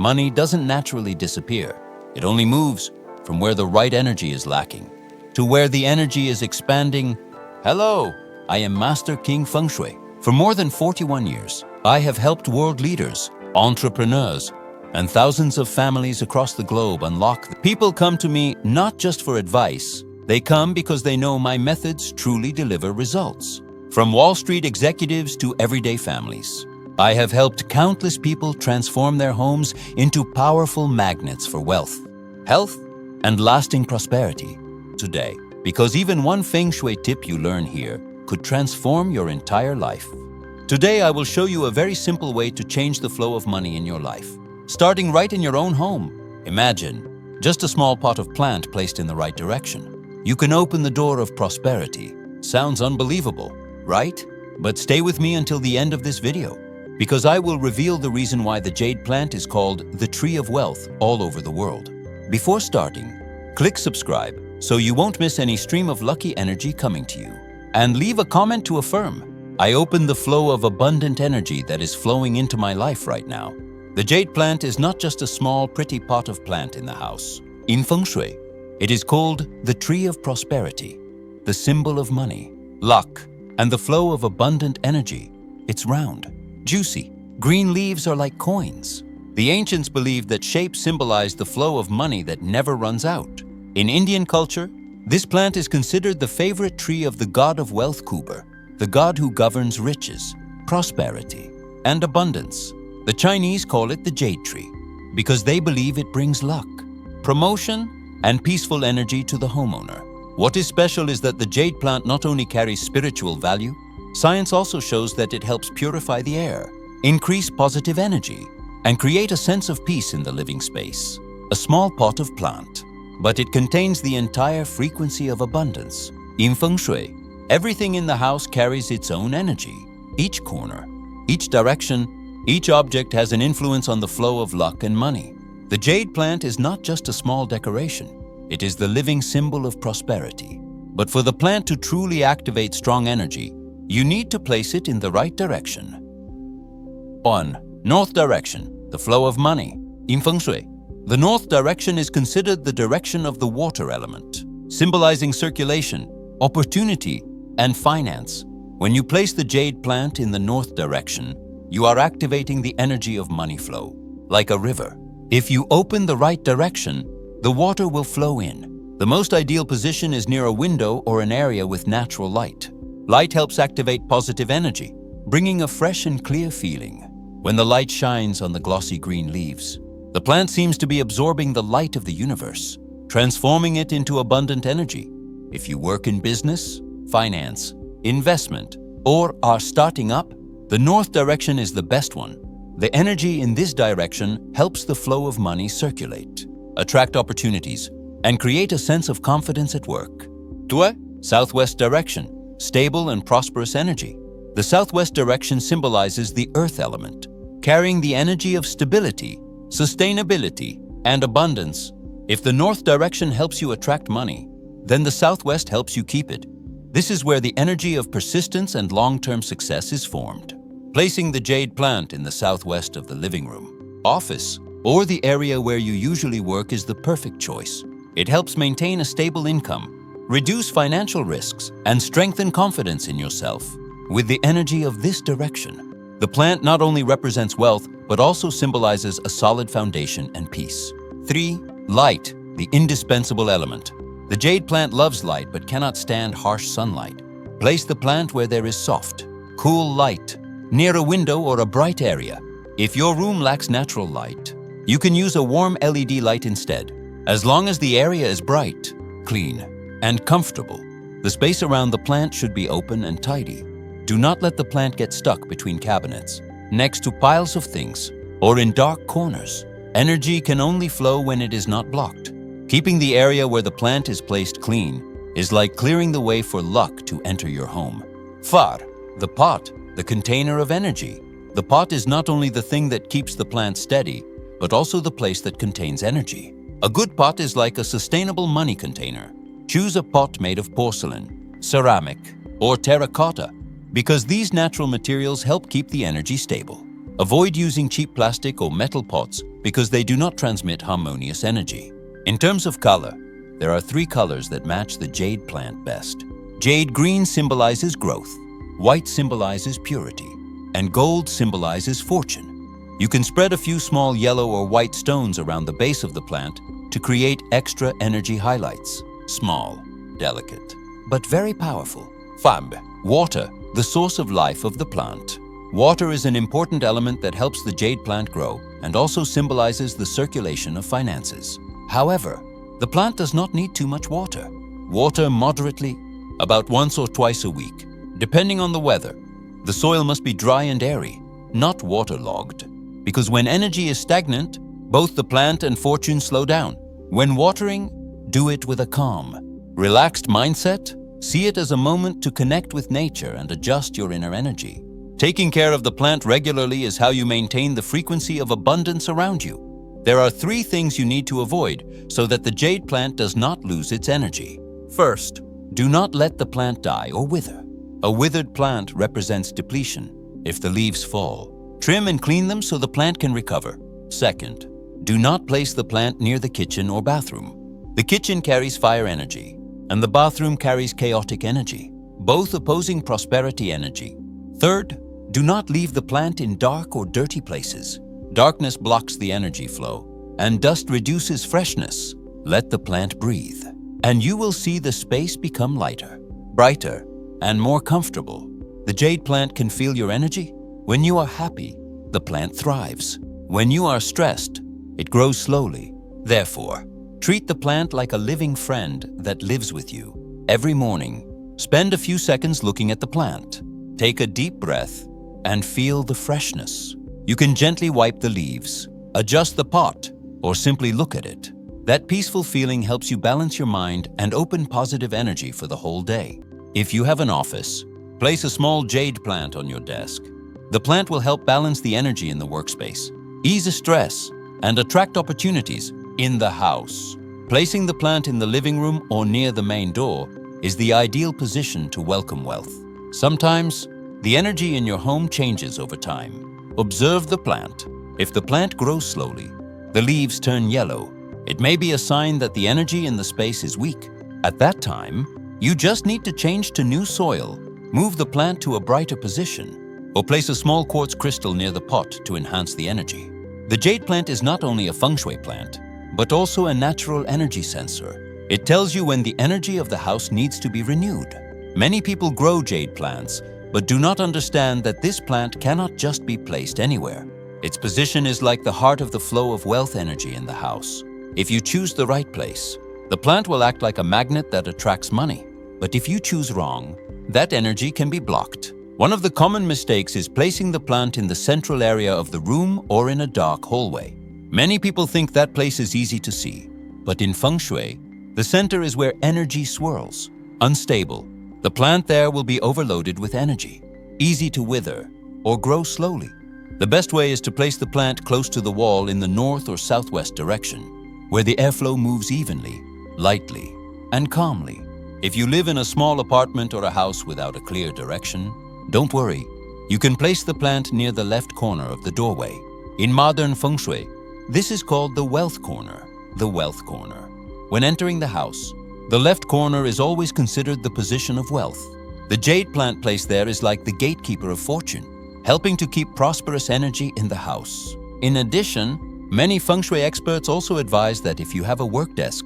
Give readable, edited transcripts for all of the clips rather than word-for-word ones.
Money doesn't naturally disappear. It only moves from where the right energy is lacking to where the energy is expanding. Hello, I am Master King Feng Shui. For more than 41 years, I have helped world leaders, entrepreneurs, and thousands of families across the globe unlock. People come to me not just for advice. They come because they know my methods truly deliver results. From Wall Street executives to everyday families, I have helped countless people transform their homes into powerful magnets for wealth, health, and lasting prosperity today. Because even one Feng Shui tip you learn here could transform your entire life. Today, I will show you a very simple way to change the flow of money in your life, starting right in your own home. Imagine just a small pot of plant placed in the right direction. You can open the door of prosperity. Sounds unbelievable, right? But stay with me until the end of this video, because I will reveal the reason why the jade plant is called the tree of wealth all over the world. Before starting, click subscribe so you won't miss any stream of lucky energy coming to you. And leave a comment to affirm. I open the flow of abundant energy that is flowing into my life right now. The jade plant is not just a small, pretty pot of plant in the house. In Feng Shui, it is called the tree of prosperity, the symbol of money, luck, and the flow of abundant energy. It's round, juicy. Green leaves are like coins. The ancients believed that shape symbolized the flow of money that never runs out. In Indian culture, this plant is considered the favorite tree of the god of wealth Kuber, the god who governs riches, prosperity, and abundance. The Chinese call it the jade tree because they believe it brings luck, promotion, and peaceful energy to the homeowner. What is special is that the jade plant not only carries spiritual value, science also shows that it helps purify the air, increase positive energy, and create a sense of peace in the living space. A small pot of plant, but it contains the entire frequency of abundance. In Feng Shui, everything in the house carries its own energy. Each corner, each direction, each object has an influence on the flow of luck and money. The jade plant is not just a small decoration. It is the living symbol of prosperity. But for the plant to truly activate strong energy, you need to place it in the right direction. 1. North direction, the flow of money. In Feng Shui, the north direction is considered the direction of the water element, symbolizing circulation, opportunity, and finance. When you place the jade plant in the north direction, you are activating the energy of money flow, like a river. If you open the right direction, the water will flow in. The most ideal position is near a window or an area with natural light. Light helps activate positive energy, bringing a fresh and clear feeling. When the light shines on the glossy green leaves, the plant seems to be absorbing the light of the universe, transforming it into abundant energy. If you work in business, finance, investment, or are starting up, the north direction is the best one. The energy in this direction helps the flow of money circulate, attract opportunities, and create a sense of confidence at work. 2. Southwest direction, stable and prosperous energy. The southwest direction symbolizes the earth element, carrying the energy of stability, sustainability, and abundance. If the north direction helps you attract money, then the southwest helps you keep it. This is where the energy of persistence and long-term success is formed. Placing the jade plant in the southwest of the living room, office, or the area where you usually work is the perfect choice. It helps maintain a stable income, reduce financial risks, and strengthen confidence in yourself. With the energy of this direction, the plant not only represents wealth, but also symbolizes a solid foundation and peace. 3. Light, the indispensable element. The jade plant loves light but cannot stand harsh sunlight. Place the plant where there is soft, cool light, near a window or a bright area. If your room lacks natural light, you can use a warm LED light instead. As long as the area is bright, clean, and comfortable, the space around the plant should be open and tidy. Do not let the plant get stuck between cabinets, next to piles of things, or in dark corners. Energy can only flow when it is not blocked. Keeping the area where the plant is placed clean is like clearing the way for luck to enter your home. 4. The pot, the container of energy. The pot is not only the thing that keeps the plant steady, but also the place that contains energy. A good pot is like a sustainable money container. Choose a pot made of porcelain, ceramic, or terracotta, because these natural materials help keep the energy stable. Avoid using cheap plastic or metal pots because they do not transmit harmonious energy. In terms of color, there are 3 colors that match the jade plant best. Jade green symbolizes growth, white symbolizes purity, and gold symbolizes fortune. You can spread a few small yellow or white stones around the base of the plant to create extra energy highlights. Small, delicate, but very powerful. Fab. Water, the source of life of the plant. Water is an important element that helps the jade plant grow and also symbolizes the circulation of finances. However, the plant does not need too much water. Water moderately, about once or twice a week, depending on the weather. The soil must be dry and airy, not waterlogged, because when energy is stagnant, both the plant and fortune slow down. When watering, do it with a calm, relaxed mindset. See it as a moment to connect with nature and adjust your inner energy. Taking care of the plant regularly is how you maintain the frequency of abundance around you. There are 3 things you need to avoid so that the jade plant does not lose its energy. First, do not let the plant die or wither. A withered plant represents depletion. If the leaves fall, trim and clean them so the plant can recover. Second, do not place the plant near the kitchen or bathroom. The kitchen carries fire energy, and the bathroom carries chaotic energy, both opposing prosperity energy. Third, do not leave the plant in dark or dirty places. Darkness blocks the energy flow, and dust reduces freshness. Let the plant breathe, and you will see the space become lighter, brighter, and more comfortable. The jade plant can feel your energy. When you are happy, the plant thrives. When you are stressed, it grows slowly. Therefore, treat the plant like a living friend that lives with you. Every morning, spend a few seconds looking at the plant. Take a deep breath and feel the freshness. You can gently wipe the leaves, adjust the pot, or simply look at it. That peaceful feeling helps you balance your mind and open positive energy for the whole day. If you have an office, place a small jade plant on your desk. The plant will help balance the energy in the workspace, ease stress, and attract opportunities in the house. Placing the plant in the living room or near the main door is the ideal position to welcome wealth. Sometimes, the energy in your home changes over time. Observe the plant. If the plant grows slowly, the leaves turn yellow, it may be a sign that the energy in the space is weak. At that time, you just need to change to new soil, move the plant to a brighter position, or place a small quartz crystal near the pot to enhance the energy. The jade plant is not only a Feng Shui plant, but also a natural energy sensor. It tells you when the energy of the house needs to be renewed. Many people grow jade plants, but do not understand that this plant cannot just be placed anywhere. Its position is like the heart of the flow of wealth energy in the house. If you choose the right place, the plant will act like a magnet that attracts money. But if you choose wrong, that energy can be blocked. One of the common mistakes is placing the plant in the central area of the room or in a dark hallway. Many people think that place is easy to see, but in Feng Shui, the center is where energy swirls. Unstable, the plant there will be overloaded with energy, easy to wither, or grow slowly. The best way is to place the plant close to the wall in the north or southwest direction, where the airflow moves evenly, lightly, and calmly. If you live in a small apartment or a house without a clear direction, don't worry. You can place the plant near the left corner of the doorway. In modern Feng Shui, this is called the wealth corner. The wealth corner. When entering the house, the left corner is always considered the position of wealth. The jade plant placed there is like the gatekeeper of fortune, helping to keep prosperous energy in the house. In addition, many Feng Shui experts also advise that if you have a work desk,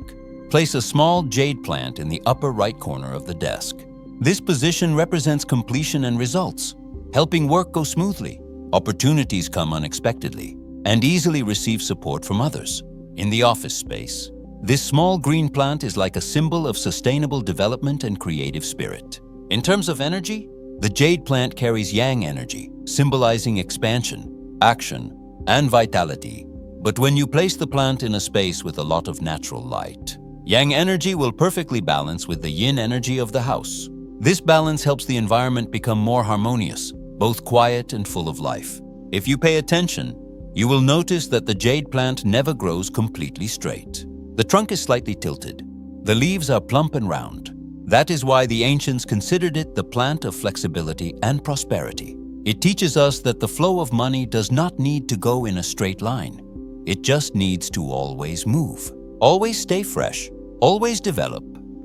place a small jade plant in the upper right corner of the desk. This position represents completion and results, helping work go smoothly. Opportunities come unexpectedly, and easily receive support from others. In the office space, this small green plant is like a symbol of sustainable development and creative spirit. In terms of energy, the jade plant carries yang energy, symbolizing expansion, action, and vitality. But when you place the plant in a space with a lot of natural light, yang energy will perfectly balance with the yin energy of the house. This balance helps the environment become more harmonious, both quiet and full of life. If you pay attention, you will notice that the jade plant never grows completely straight. The trunk is slightly tilted. The leaves are plump and round. That is why the ancients considered it the plant of flexibility and prosperity. It teaches us that the flow of money does not need to go in a straight line. It just needs to always move, always stay fresh, always develop.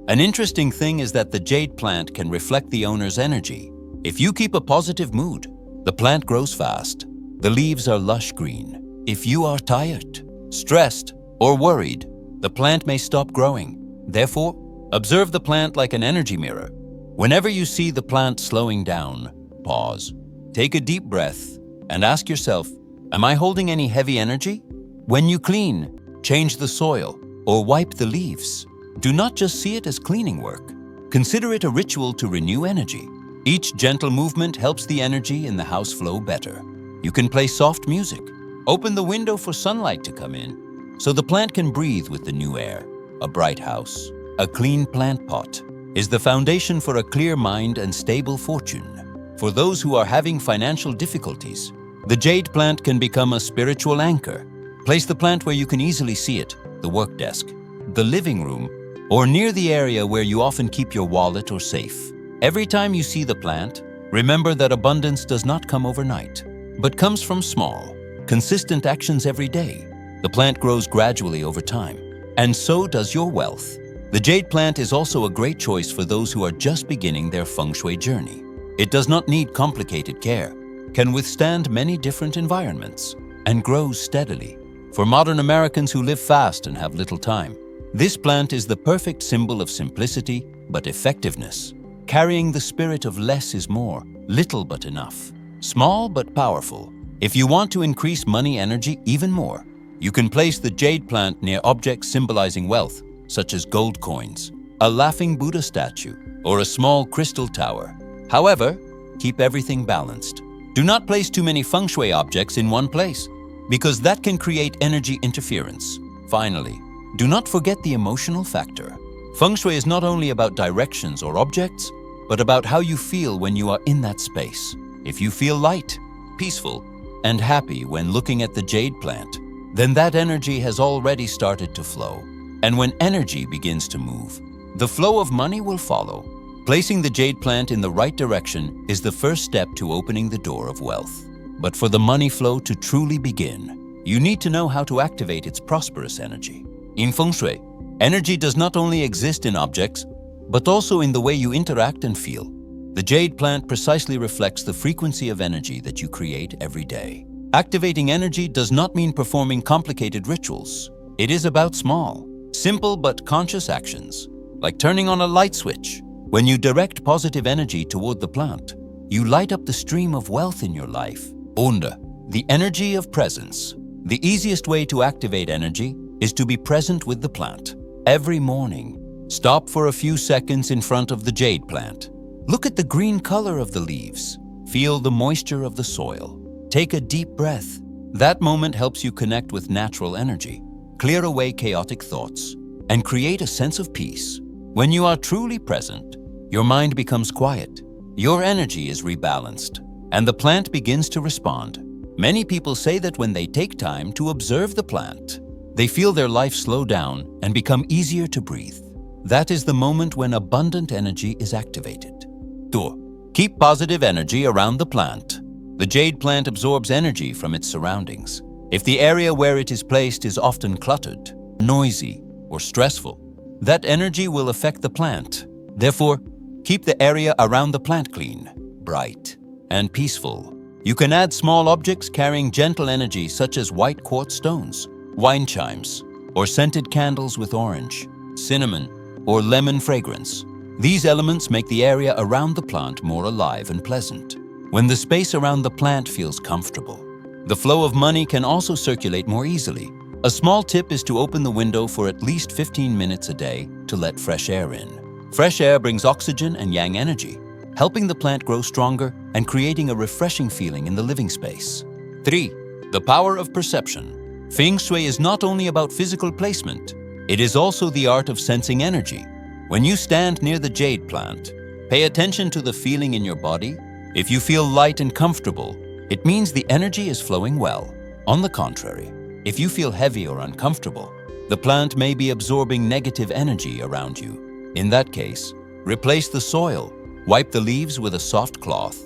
An interesting thing is that the jade plant can reflect the owner's energy. If you keep a positive mood, the plant grows fast. The leaves are lush green. If you are tired, stressed, or worried, the plant may stop growing. Therefore, observe the plant like an energy mirror. Whenever you see the plant slowing down, pause, take a deep breath, and ask yourself, am I holding any heavy energy? When you clean, change the soil, or wipe the leaves, do not just see it as cleaning work. Consider it a ritual to renew energy. Each gentle movement helps the energy in the house flow better. You can play soft music, open the window for sunlight to come in, so the plant can breathe with the new air. A bright house, a clean plant pot, is the foundation for a clear mind and stable fortune. For those who are having financial difficulties, the jade plant can become a spiritual anchor. Place the plant where you can easily see it, the work desk, the living room, or near the area where you often keep your wallet or safe. Every time you see the plant, remember that abundance does not come overnight, but comes from small, consistent actions every day. The plant grows gradually over time, and so does your wealth. The jade plant is also a great choice for those who are just beginning their Feng Shui journey. It does not need complicated care, can withstand many different environments, and grows steadily. For modern Americans who live fast and have little time, this plant is the perfect symbol of simplicity but effectiveness, carrying the spirit of less is more, little but enough, small but powerful. If you want to increase money energy even more, you can place the jade plant near objects symbolizing wealth, such as gold coins, a laughing Buddha statue, or a small crystal tower. However, keep everything balanced. Do not place too many Feng Shui objects in one place, because that can create energy interference. Finally, do not forget the emotional factor. Feng Shui is not only about directions or objects, but about how you feel when you are in that space. If you feel light, peaceful, and happy when looking at the jade plant, then that energy has already started to flow. And when energy begins to move, the flow of money will follow. Placing the jade plant in the right direction is the first step to opening the door of wealth. But for the money flow to truly begin, you need to know how to activate its prosperous energy. In Feng Shui, energy does not only exist in objects, but also in the way you interact and feel. The jade plant precisely reflects the frequency of energy that you create every day. Activating energy does not mean performing complicated rituals. It is about small, simple but conscious actions, like turning on a light switch. When you direct positive energy toward the plant, you light up the stream of wealth in your life. Onda, the energy of presence. The easiest way to activate energy is to be present with the plant. Every morning, stop for a few seconds in front of the jade plant. Look at the green color of the leaves. Feel the moisture of the soil. Take a deep breath. That moment helps you connect with natural energy, clear away chaotic thoughts, and create a sense of peace. When you are truly present, your mind becomes quiet, your energy is rebalanced, and the plant begins to respond. Many people say that when they take time to observe the plant, they feel their life slow down and become easier to breathe. That is the moment when abundant energy is activated. 2. Keep positive energy around the plant. The jade plant absorbs energy from its surroundings. If the area where it is placed is often cluttered, noisy, or stressful, that energy will affect the plant. Therefore, keep the area around the plant clean, bright, and peaceful. You can add small objects carrying gentle energy such as white quartz stones, wine chimes, or scented candles with orange, cinnamon, or lemon fragrance. These elements make the area around the plant more alive and pleasant. When the space around the plant feels comfortable, the flow of money can also circulate more easily. A small tip is to open the window for at least 15 minutes a day to let fresh air in. Fresh air brings oxygen and yang energy, helping the plant grow stronger and creating a refreshing feeling in the living space. 3. The power of perception. Feng Shui is not only about physical placement, it is also the art of sensing energy. When you stand near the jade plant, pay attention to the feeling in your body. If you feel light and comfortable, it means the energy is flowing well. On the contrary, if you feel heavy or uncomfortable, the plant may be absorbing negative energy around you. In that case, replace the soil, wipe the leaves with a soft cloth,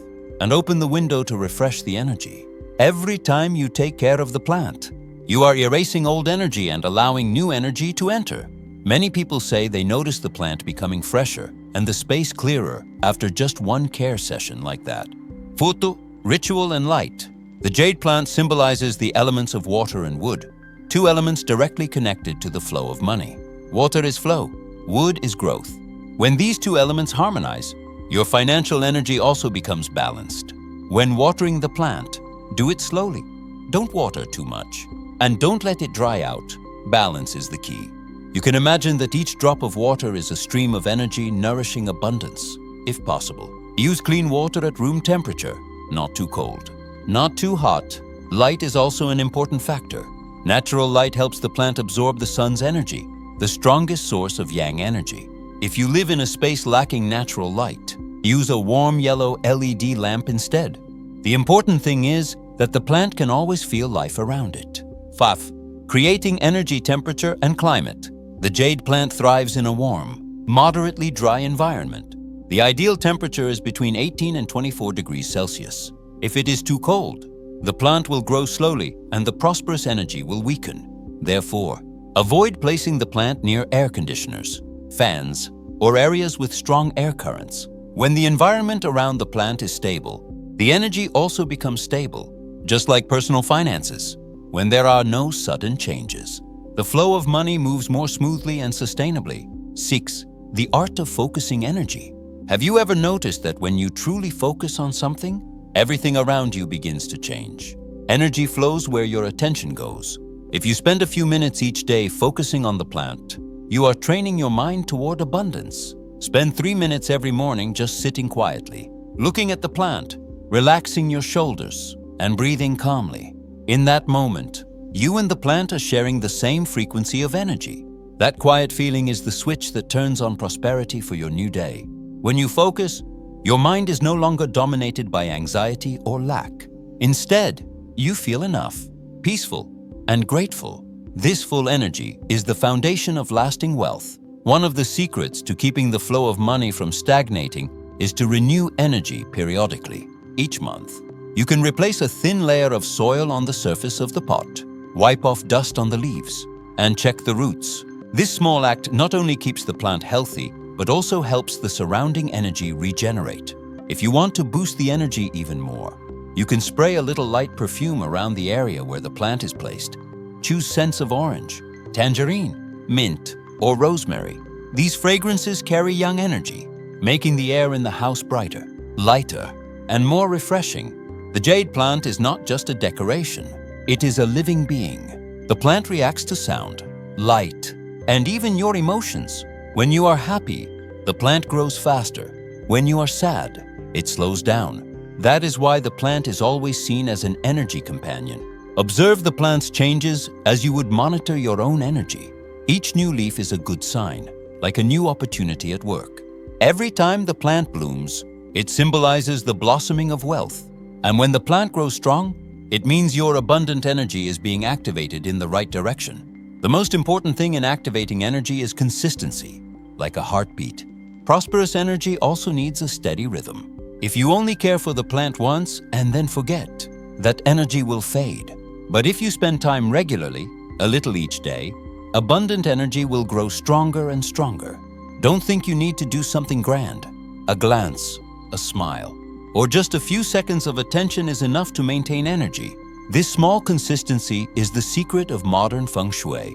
and open the window to refresh the energy. Every time you take care of the plant, you are erasing old energy and allowing new energy to enter. Many people say they notice the plant becoming fresher and the space clearer after just one care session like that. Futu, ritual and light. The jade plant symbolizes the elements of water and wood, two elements directly connected to the flow of money. Water is flow, wood is growth. When these two elements harmonize, your financial energy also becomes balanced. When watering the plant, do it slowly. Don't water too much, and don't let it dry out. Balance is the key. You can imagine that each drop of water is a stream of energy nourishing abundance, if possible. Use clean water at room temperature, not too cold, not too hot. Light is also an important factor. Natural light helps the plant absorb the sun's energy, the strongest source of yang energy. If you live in a space lacking natural light, use a warm yellow LED lamp instead. The important thing is that the plant can always feel life around it. 5. Creating energy temperature and climate. The jade plant thrives in a warm, moderately dry environment. The ideal temperature is between 18 and 24 degrees Celsius. If it is too cold, the plant will grow slowly and the prosperous energy will weaken. Therefore, avoid placing the plant near air conditioners, fans, or areas with strong air currents. When the environment around the plant is stable, the energy also becomes stable, just like personal finances. When there are no sudden changes, the flow of money moves more smoothly and sustainably. 6. The art of focusing energy. Have you ever noticed that when you truly focus on something, everything around you begins to change? Energy flows where your attention goes. If you spend a few minutes each day focusing on the plant, you are training your mind toward abundance. Spend 3 minutes every morning just sitting quietly, looking at the plant, relaxing your shoulders, and breathing calmly. In that moment, you and the plant are sharing the same frequency of energy. That quiet feeling is the switch that turns on prosperity for your new day. When you focus, your mind is no longer dominated by anxiety or lack. Instead, you feel enough, peaceful, and grateful. This full energy is the foundation of lasting wealth. One of the secrets to keeping the flow of money from stagnating is to renew energy periodically. Each month, you can replace a thin layer of soil on the surface of the pot, wipe off dust on the leaves, and check the roots. This small act not only keeps the plant healthy, but also helps the surrounding energy regenerate. If you want to boost the energy even more, you can spray a little light perfume around the area where the plant is placed. Choose scents of orange, tangerine, mint, or rosemary. These fragrances carry young energy, making the air in the house brighter, lighter, and more refreshing. The jade plant is not just a decoration, it is a living being. The plant reacts to sound, light, and even your emotions. When you are happy, the plant grows faster. When you are sad, it slows down. That is why the plant is always seen as an energy companion. Observe the plant's changes as you would monitor your own energy. Each new leaf is a good sign, like a new opportunity at work. Every time the plant blooms, it symbolizes the blossoming of wealth. And when the plant grows strong, it means your abundant energy is being activated in the right direction. The most important thing in activating energy is consistency, like a heartbeat. Prosperous energy also needs a steady rhythm. If you only care for the plant once and then forget, that energy will fade. But if you spend time regularly, a little each day, abundant energy will grow stronger and stronger. Don't think you need to do something grand. A glance, a smile, or just a few seconds of attention is enough to maintain energy. This small consistency is the secret of modern Feng Shui,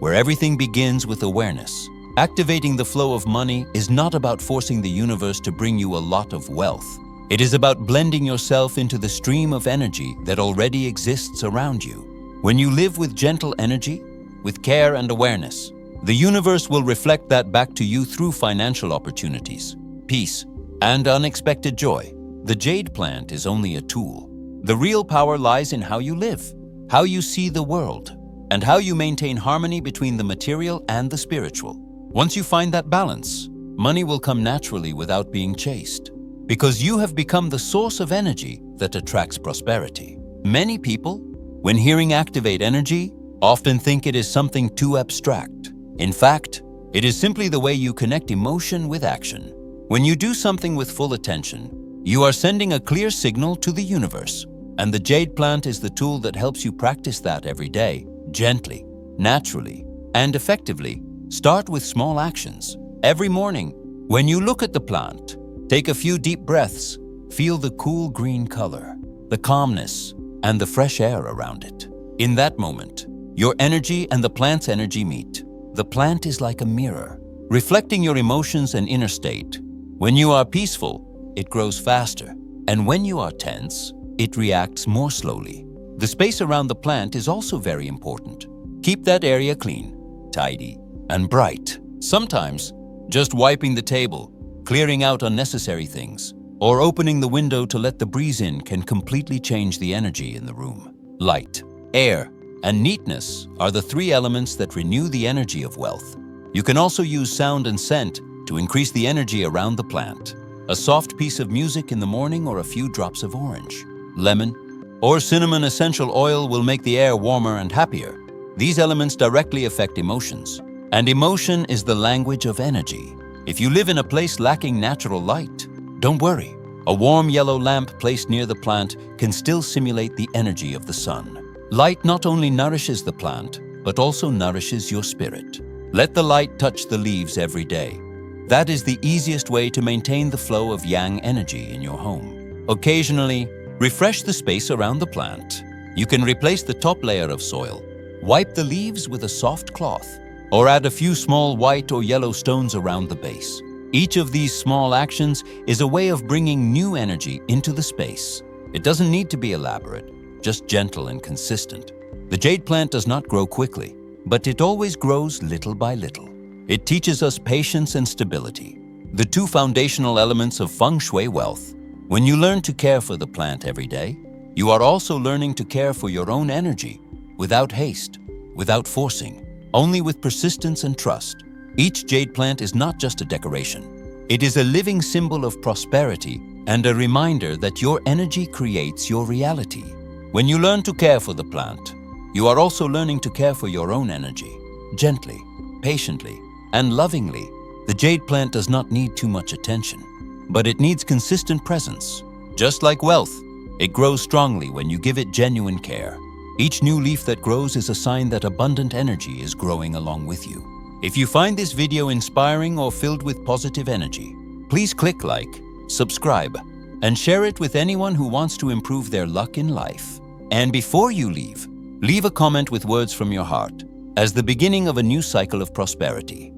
where everything begins with awareness. Activating the flow of money is not about forcing the universe to bring you a lot of wealth. It is about blending yourself into the stream of energy that already exists around you. When you live with gentle energy, with care and awareness, the universe will reflect that back to you through financial opportunities, peace, and unexpected joy. The jade plant is only a tool. The real power lies in how you live, how you see the world, and how you maintain harmony between the material and the spiritual. Once you find that balance, money will come naturally without being chased, because you have become the source of energy that attracts prosperity. Many people, when hearing activate energy, often think it is something too abstract. In fact, it is simply the way you connect emotion with action. When you do something with full attention, You are sending a clear signal to the universe, and the jade plant is the tool that helps you practice that every day, gently, naturally, and effectively. Start with small actions. Every morning, when you look at the plant, take a few deep breaths. Feel the cool green color, the calmness, and the fresh air around it. In that moment, your energy and the plant's energy meet. The plant is like a mirror, reflecting your emotions and inner state. When you are peaceful, it grows faster, and when you are tense, it reacts more slowly. The space around the plant is also very important. Keep that area clean, tidy, and bright. Sometimes, just wiping the table, clearing out unnecessary things, or opening the window to let the breeze in can completely change the energy in the room. Light, air, and neatness are the three elements that renew the energy of wealth. You can also use sound and scent to increase the energy around the plant. A soft piece of music in the morning or a few drops of orange, lemon, or cinnamon essential oil will make the air warmer and happier. These elements directly affect emotions, and emotion is the language of energy. If you live in a place lacking natural light, don't worry. A warm yellow lamp placed near the plant can still simulate the energy of the sun. Light not only nourishes the plant, but also nourishes your spirit. Let the light touch the leaves every day. That is the easiest way to maintain the flow of yang energy in your home. Occasionally, refresh the space around the plant. You can replace the top layer of soil, wipe the leaves with a soft cloth, or add a few small white or yellow stones around the base. Each of these small actions is a way of bringing new energy into the space. It doesn't need to be elaborate, just gentle and consistent. The jade plant does not grow quickly, but it always grows little by little. It teaches us patience and stability, the two foundational elements of Feng Shui wealth. When you learn to care for the plant every day, you are also learning to care for your own energy, without haste, without forcing, only with persistence and trust. Each jade plant is not just a decoration. It is a living symbol of prosperity and a reminder that your energy creates your reality. When you learn to care for the plant, you are also learning to care for your own energy. Gently, patiently, and lovingly. The jade plant does not need too much attention, but it needs consistent presence. Just like wealth, it grows strongly when you give it genuine care. Each new leaf that grows is a sign that abundant energy is growing along with you. If you find this video inspiring or filled with positive energy, please click like, subscribe, and share it with anyone who wants to improve their luck in life. And before you leave a comment with words from your heart as the beginning of a new cycle of prosperity.